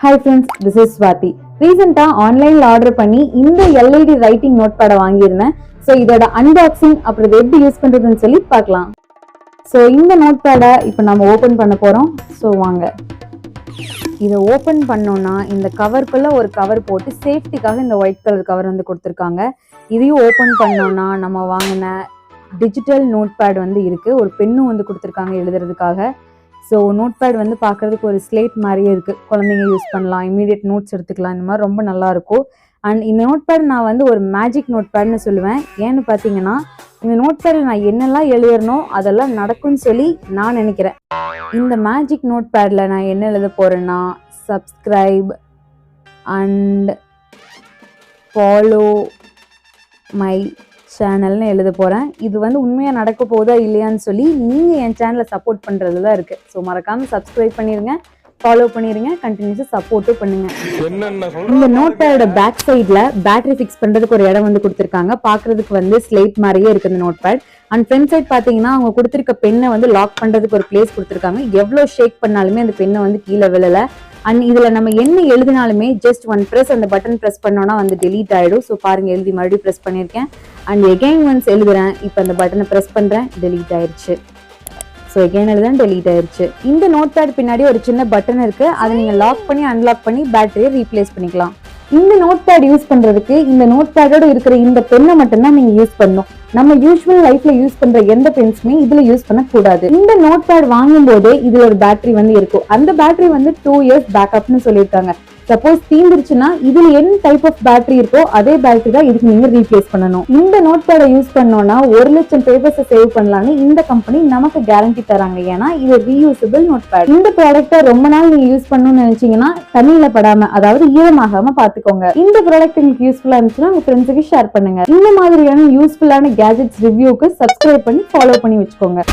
Hi friends, this is Swathi. Recently online order பண்ணி இந்த LED writing notepad வாங்கியிருந்தேன். So இதோட அன்பாக்சிங் அப்புறம் இதை எப்படி யூஸ் பண்றதுன்னு சொல்லி பார்க்கலாம். ஸோ இந்த நோட்பேடை இப்போ நம்ம ஓப்பன் பண்ண போறோம். ஸோ வாங்க. இதை ஓப்பன் பண்ணோம்னா இந்த கவருக்குள்ள ஒரு கவர் போட்டு சேஃப்டிக்காக இந்த ஒயிட் கலர் கவர் வந்து கொடுத்துருக்காங்க. இதையும் ஓப்பன் பண்ணோம்னா நம்ம வாங்கின டிஜிட்டல் நோட்பேட் வந்து இருக்கு. ஒரு பென்னும் வந்து கொடுத்துருக்காங்க எழுதுறதுக்காக. ஸோ நோட்பேட் வந்து பார்க்குறதுக்கு ஒரு ஸ்லேட் மாதிரியே இருக்குது. குழந்தைங்க யூஸ் பண்ணலாம், இமீடியட் நோட்ஸ் எடுத்துக்கலாம், இந்த மாதிரி ரொம்ப நல்லாயிருக்கும். அண்ட் இந்த நோட்பேட் நான் வந்து ஒரு மேஜிக் நோட்பேட்னு சொல்லுவேன். ஏன்னு பார்த்தீங்கன்னா இந்த நோட்பேடில் நான் என்னெல்லாம் எழுதுறனோ அதெல்லாம் நடக்கும்னு சொல்லி நான் நினைக்கிறேன். இந்த மேஜிக் நோட்பேடில் நான் என்ன எழுத போகிறேன்னா சப்ஸ்கிரைப் அண்ட் ஃபாலோ மை சேனல்னு எழுத போகிறேன். இது வந்து உண்மையாக நடக்க போதா இல்லையான்னு சொல்லி நீங்கள் என் சேனலை சப்போர்ட் பண்ணுறது தான் இருக்குது. ஸோ மறக்காமல் சப்ஸ்கிரைப் பண்ணிடுங்க, ஃபாலோ பண்ணிடுங்க, கண்டினியூஸாக சப்போர்ட்டும் பண்ணுங்க. இந்த நோட்பேடோட பேக் சைடில் பேட்டரி ஃபிக்ஸ் பண்ணுறதுக்கு ஒரு இடம் வந்து கொடுத்துருக்காங்க. பார்க்குறதுக்கு வந்து ஸ்லேட் மாதிரியே இருக்குது இந்த நோட்பேட். அண்ட் ஃப்ரண்ட் சைட் பார்த்தீங்கன்னா அவங்க கொடுத்துருக்க பெண்ணை வந்து லாக் பண்ணுறதுக்கு ஒரு பிளேஸ் கொடுத்துருக்காங்க. எவ்வளோ ஷேக் பண்ணாலுமே அந்த பெண்ணை வந்து கீழே விழலை. அண்ட் இதில் நம்ம என்ன எழுதினாலுமே ஜஸ்ட் ஒன் ப்ரெஸ் அந்த பட்டன் ப்ரெஸ் பண்ணோன்னா வந்து டெலீட் ஆகிடும். ஸோ பாருங்க, எழுதி மறுபடியும் ப்ரெஸ் பண்ணியிருக்கேன். அண்ட் எகைன் ஒன்ஸ் எழுதுறேன். இப்போ அந்த பட்டனை ப்ரெஸ் பண்ணுறேன், டெலீட் ஆயிடுச்சு. ஸோ எகைன் எழுதுறேன், டெலீட் ஆயிடுச்சு. இந்த நோட்பேட் பின்னாடி ஒரு சின்ன பட்டன் இருக்கு. அதை நீங்கள் லாக் பண்ணி அன்லாக் பண்ணி பேட்டரியை ரீப்ளேஸ் பண்ணிக்கலாம். இந்த நோட்பேட் யூஸ் பண்றதுக்கு இந்த நோட்பேடோட இருக்கிற இந்த பெண்ணை மட்டும்தான் நீங்க யூஸ் பண்ணணும். நம்ம யூஸ்வல் லைஃப்ல யூஸ் பண்ற எந்த பென்ஸுமே இதுல யூஸ் பண்ண கூடாது. இந்த நோட்பேட் வாங்கும் போதே இதுல ஒரு பேட்டரி வந்து இருக்கும். அந்த பேட்டரி வந்து 2 years பேக்கப்னு சொல்லியிருக்காங்க. சப்போஸ் தீந்துருச்சுன்னா இதுல என்ன டைப் ஆஃப் பேட்டரி இருக்கோ அதே பேட்டரி தான் இதுக்கு நீங்க ரீப்ளேஸ் பண்ணணும். இந்த நோட்பேடை யூஸ் பண்ணோம்னா 1,00,000 பேப்பர்ஸை சேவ் பண்ணலாம்னு இந்த கம்பெனி நமக்கு கேரண்டி தராங்க. ஏன்னா இது ரீயூசபிள் நோட்பேட். இந்த ப்ராடக்ட்டை ரொம்ப நாள் நீங்க யூஸ் பண்ணணும்னு நினைச்சீங்கன்னா தண்ணியில படாம, அதாவது ஈரமாகாம பாத்துக்கோங்க. இந்த ப்ராடக்ட் உங்களுக்கு யூஸ்ஃபுல்லா இருந்துச்சுன்னா உங்க ஃப்ரெண்ட்ஸுக்கு ஷேர் பண்ணுங்க. இந்த மாதிரியான யூஸ்ஃபுல்லான கேஜெட்ஸ் ரிவ்யூக்கு சப்ஸ்கிரைப் பண்ணி ஃபாலோ பண்ணி வச்சுக்கோங்க.